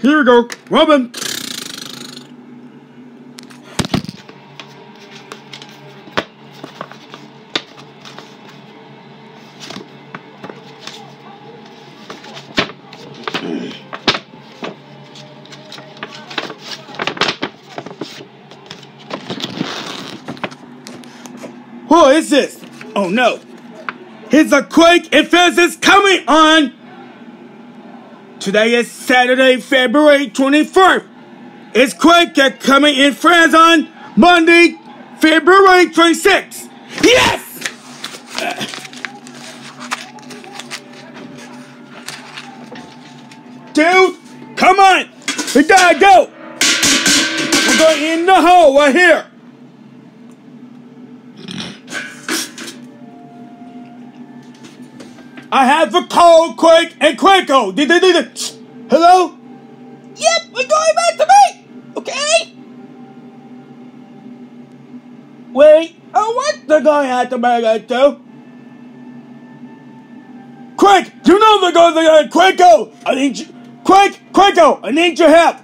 Here we go. Robin. Who is this? Oh no. Here's a quick emphasis coming on. Today is Saturday, February 24th. It's quick coming in friends on Monday, February 26th. Yes! Dude, come on. We gotta go. We're going in the hole right here. I have a call, quick and Quaco. Hello? Yep, we're going back to me. Okay? Wait, what the guy had to make it to? Quick, you know the guy, Quaco. I need you. Quick, Quaco, I need your help.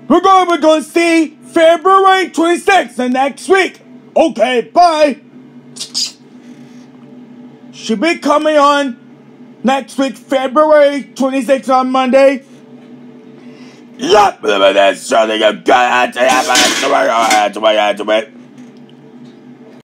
We're going to see February 26th next week. Okay, bye. Should be coming on next week, February 26th on Monday. Yup, that's something you've got to have.